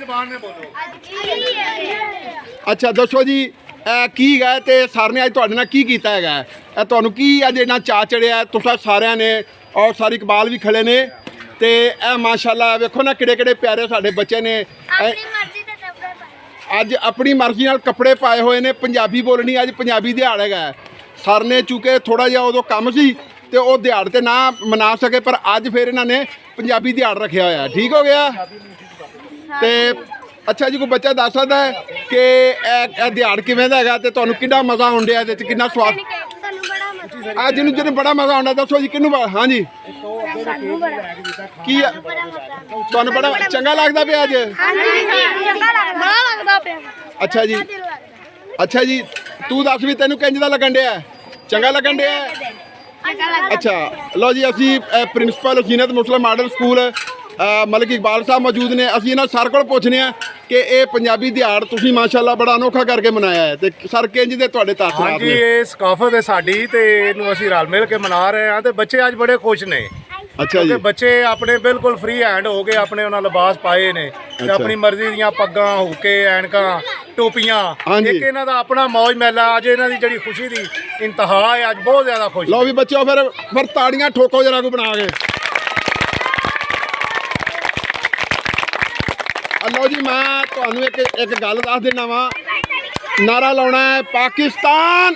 ਜ਼ਬਾਨ ਨੇ ਬੋਲੋ। ਅੱਛਾ ਦੱਸੋ ਜੀ ਕੀ ਹੈ ਤੇ ਸਰ ਨੇ ਅੱਜ ਤੁਹਾਡੇ ਨਾਲ ਕੀ ਕੀਤਾ ਹੈਗਾ ਇਹ ਤੁਹਾਨੂੰ ਕੀ ਅੱਜ ਇੰਨਾ ਚਾਅ ਚੜਿਆ ਤੁਸੀਂ ਸਾਰਿਆਂ ਨੇ ਔਰ ਸਾਰੇ ਇਕਬਾਲ ਵੀ ਖੜੇ ਨੇ ਤੇ ਇਹ ਮਾਸ਼ਾਅੱਲਾ ਵੇਖੋ ਨਾ ਕਿਹੜੇ ਕਿਹੜੇ ਪਿਆਰੇ ਸਾਡੇ ਬੱਚੇ ਨੇ ਅੱਜ ਆਪਣੀ ਮਰਜ਼ੀ ਨਾਲ ਕੱਪੜੇ ਪਾਏ ਹੋਏ ਨੇ ਪੰਜਾਬੀ ਬੋਲਣੀ ਅੱਜ ਪੰਜਾਬੀ ਦਿਹਾੜਾ ਹੈਗਾ ਸਰ ਨੇ ਚੁੱਕੇ ਥੋੜਾ ਜਿਹਾ ਉਦੋਂ ਕੰਮ ਸੀ ਤੇ ਉਹ ਦਿਹਾੜ ਤੇ ਨਾ ਮਨਾ ਸਕੇ ਪਰ ਅੱਜ ਫਿਰ ਇਹਨਾਂ ਨੇ ਪੰਜਾਬੀ ਦਿਹਾੜ ਰੱਖਿਆ ਹੋਇਆ ਠੀਕ ਹੋ ਗਿਆ ਤੇ ਅੱਛਾ ਜੀ ਕੋਈ ਬੱਚਾ ਦੱਸ ਸਕਦਾ ਹੈ ਕਿ ਇਹ ਦਿਹਾੜ ਕਿਵੇਂ ਦਾ ਹੈਗਾ ਤੇ ਤੁਹਾਨੂੰ ਕਿੰਨਾ ਮਜ਼ਾ ਆਉਂਦਾ ਇਹਦੇ 'ਚ ਕਿੰਨਾ ਸਵਾਦ ਅੱਜ ਜਿਹਨੂੰ ਬੜਾ ਮਜ਼ਾ ਆਉਂਦਾ ਦੱਸੋ ਜੀ ਕਿਹਨੂੰ ਹਾਂਜੀ ਕੀ ਤੁਹਾਨੂੰ ਬੜਾ ਚੰਗਾ ਲੱਗਦਾ ਪਿਆ ਅੱਜ ਅੱਛਾ ਜੀ ਤੂੰ ਦੱਸ ਵੀ ਤੈਨੂੰ ਕਿੰਜ ਦਾ ਲੱਗਣ ਡਿਆ ਚੰਗਾ ਲੱਗਣ ਡਿਆ ਅੱਛਾ ਲਓ ਜੀ ਅਸੀਂ ਪ੍ਰਿੰਸੀਪਲ ਜ਼ੀਨਤ ਮੁਸਲਿਮ ਮਾਡਲ ਸਕੂਲ ਮਲਕ ਇਕਬਾਲ ਸਾਹਿਬ ਮੌਜੂਦ ਨੇ ਅਸੀਂ ਇਹਨਾਂ ਸਰ ਕੋਲ ਪੁੱਛਨੇ ਆ ਕਿ ਇਹ ਪੰਜਾਬੀ ਦਿਹਾੜ ਤੁਸੀਂ ਮਾਸ਼ਾਅੱਲਾ ਬੜਾ ਅਨੋਖਾ ਕਰਕੇ ਮਨਾਇਆ ਹੈ ਤੇ ਸਰ ਕਿੰਜ ਦੇ ਤੁਹਾਡੇ ਤਾਸਰਾਤ ਨੇ ਹਾਂਜੀ ਇਹ ਸਕਾਫਤ ਹੈ ਸਾਡੀ ਤੇ ਇਹਨੂੰ ਅਸੀਂ ਰਲ ਮਿਲ ਕੇ ਮਨਾ ਰਹੇ ਹਾਂ ਤੇ ਬੱਚੇ ਅੱਜ ਬੜੇ ਖੁਸ਼ ਨੇ ਅੱਛਾ ਜੀ ਬੱਚੇ ਆਪਣੇ ਬਿਲਕੁਲ ਫ੍ਰੀ ਹੈਂਡ ਹੋ ਕੇ ਆਪਣੇ ਉਹਨਾਂ ਲਿਬਾਸ ਪਾਏ ਨੇ ਤੇ ਆਪਣੀ ਮਰਜ਼ੀ ਦੀਆਂ ਪੱਗਾਂ ਹੁੱਕੇ ਐਨਕਾਂ ਟੋਪੀਆਂ ਇੱਕ ਇਹਨਾਂ ਦਾ ਆਪਣਾ ਮੌਜ ਮੇਲਾ ਅੱਜ ਇਹਨਾਂ ਦੀ ਜਿਹੜੀ ਖੁਸ਼ੀ ਦੀ ਇੰਤਹਾ ਹੈ ਅੱਜ ਬਹੁਤ ਜ਼ਿਆਦਾ ਖੁਸ਼ ਲਓ ਵੀ ਬੱਚਿਓ ਫਿਰ ਤਾੜੀਆਂ ਠੋਕੋ ਜਰਾ ਕੋ ਬਣਾ ਕੇ ਲਓ ਜੀ ਮੈਂ ਤੁਹਾਨੂੰ ਇੱਕ ਗੱਲ ਦੱਸ ਦੇਣਾ ਵਾ ਨਾਰਾ ਲਾਉਣਾ ਹੈ ਪਾਕਿਸਤਾਨ